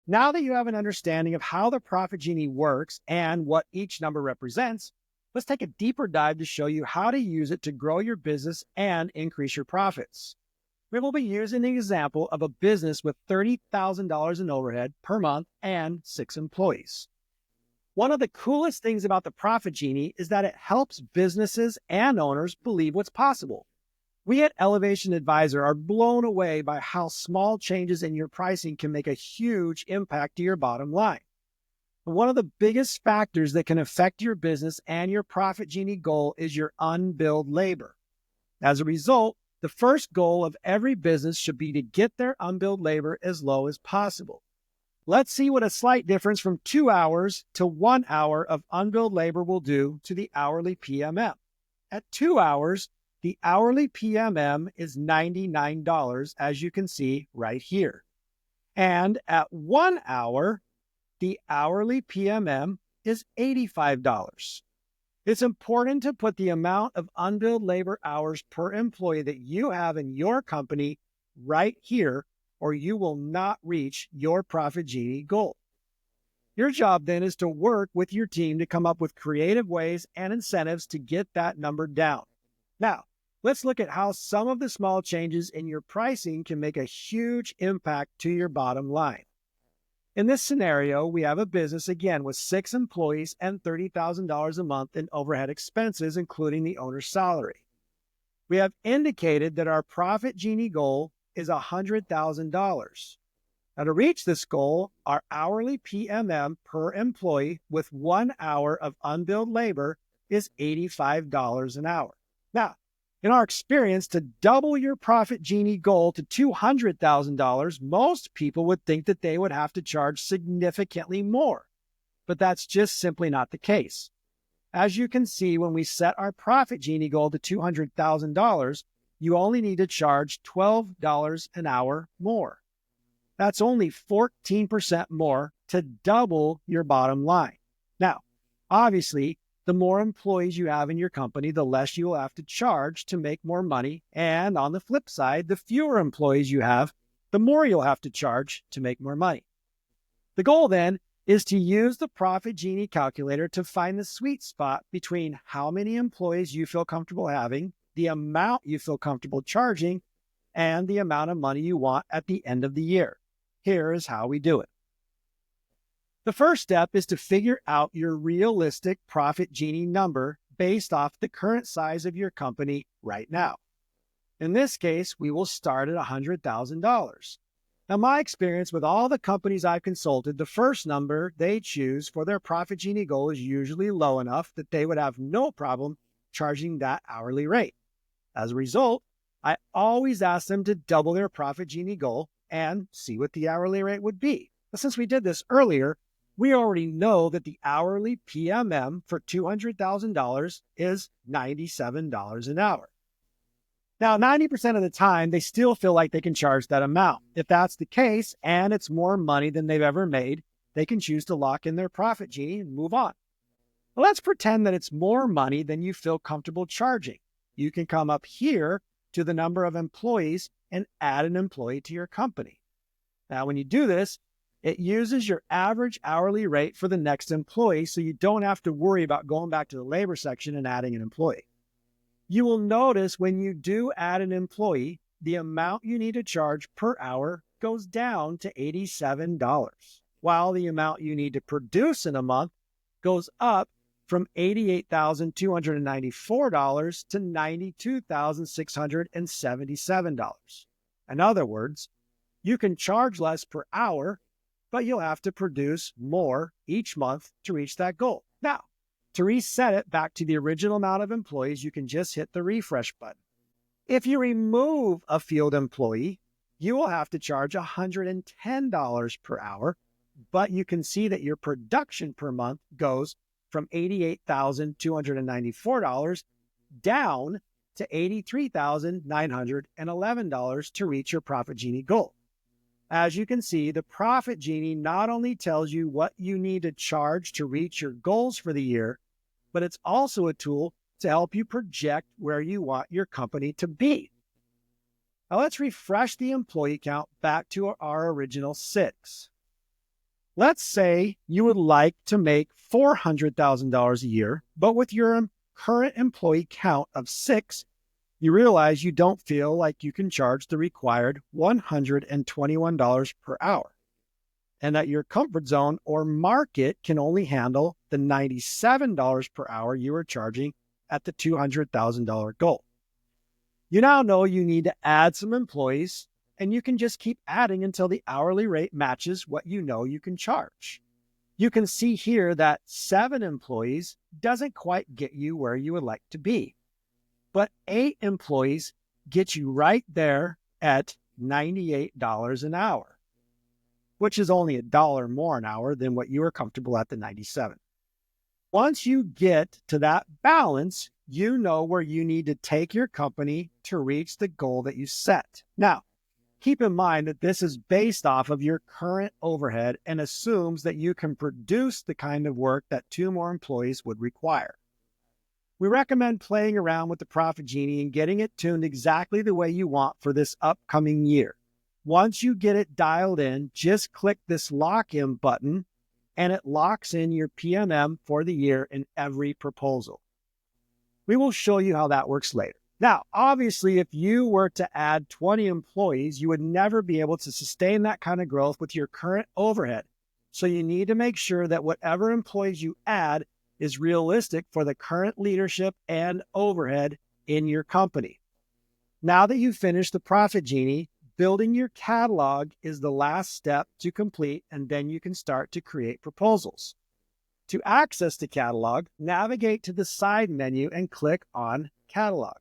Now that you have an understanding of how the Profit Genie works and what each number represents, let's take a deeper dive to show you how to use it to grow your business and increase your profits. We will be using the example of a business with $30,000 in overhead per month and 6 employees. One of the coolest things about the Profit Genie is that it helps businesses and owners believe what's possible. We at Elevation Advisor are blown away by how small changes in your pricing can make a huge impact to your bottom line. One of the biggest factors that can affect your business and your Profit Genie goal is your unbilled labor. As a result, the first goal of every business should be to get their unbilled labor as low as possible. Let's see what a slight difference from 2 hours to 1 hour of unbilled labor will do to the hourly PMM. At 2 hours, the hourly PMM is $99, as you can see right here. And at 1 hour, the hourly PMM is $85. It's important to put the amount of unbilled labor hours per employee that you have in your company right here, or you will not reach your Profit Genie goal. Your job then is to work with your team to come up with creative ways and incentives to get that number down. Now, let's look at how some of the small changes in your pricing can make a huge impact to your bottom line. In this scenario, we have a business again with 6 employees and $30,000 a month in overhead expenses, including the owner's salary. We have indicated that our Profit Genie goal is $100,000. Now, to reach this goal, our hourly PMM per employee with 1 hour of unbilled labor is $85 an hour. Now, in our experience, to double your Profit Genie goal to $200,000, most people would think that they would have to charge significantly more. But that's just simply not the case. As you can see, when we set our Profit Genie goal to $200,000, you only need to charge $12 an hour more. That's only 14% more to double your bottom line. Now, obviously, the more employees you have in your company, the less you will have to charge to make more money. And on the flip side, the fewer employees you have, the more you'll have to charge to make more money. The goal then is to use the Profit Genie calculator to find the sweet spot between how many employees you feel comfortable having, the amount you feel comfortable charging, and the amount of money you want at the end of the year. Here is how we do it. The first step is to figure out your realistic Profit Genie number based off the current size of your company right now. In this case, we will start at $100,000. Now, my experience with all the companies I've consulted, the first number they choose for their Profit Genie goal is usually low enough that they would have no problem charging that hourly rate. As a result, I always ask them to double their Profit Genie goal and see what the hourly rate would be. But since we did this earlier, we already know that the hourly PMM for $200,000 is $97 an hour. Now, 90% of the time, they still feel like they can charge that amount. If that's the case, and it's more money than they've ever made, they can choose to lock in their Profit Genie and move on. Well, let's pretend that it's more money than you feel comfortable charging. You can come up here to the number of employees and add an employee to your company. Now, when you do this, it uses your average hourly rate for the next employee, so you don't have to worry about going back to the labor section and adding an employee. You will notice when you do add an employee, the amount you need to charge per hour goes down to $87, while the amount you need to produce in a month goes up from $88,294 to $92,677. In other words, you can charge less per hour, but you'll have to produce more each month to reach that goal. Now, to reset it back to the original amount of employees, you can just hit the refresh button. If you remove a field employee, you will have to charge $110 per hour, but you can see that your production per month goes from $88,294 down to $83,911 to reach your Profit Genie goal. As you can see, the Profit Genie not only tells you what you need to charge to reach your goals for the year, but it's also a tool to help you project where you want your company to be. Now let's refresh the employee count back to our original 6. Let's say you would like to make $400,000 a year, but with your current employee count of 6, you realize you don't feel like you can charge the required $121 per hour, and that your comfort zone or market can only handle the $97 per hour you were charging at the $200,000 goal. You now know you need to add some employees, and you can just keep adding until the hourly rate matches what you know you can charge. You can see here that 7 employees doesn't quite get you where you would like to be, but 8 employees get you right there at $98 an hour, which is only $1 more an hour than what you were comfortable at the 97. Once you get to that balance, you know where you need to take your company to reach the goal that you set. Now, keep in mind that this is based off of your current overhead and assumes that you can produce the kind of work that 2 more employees would require. We recommend playing around with the Profit Genie and getting it tuned exactly the way you want for this upcoming year. Once you get it dialed in, just click this lock-in button and it locks in your PMM for the year in every proposal. We will show you how that works later. Now, obviously, if you were to add 20 employees, you would never be able to sustain that kind of growth with your current overhead. So you need to make sure that whatever employees you add is realistic for the current leadership and overhead in your company. Now that you've finished the Profit Genie, building your catalog is the last step to complete, and then you can start to create proposals. To access the catalog, navigate to the side menu and click on Catalog.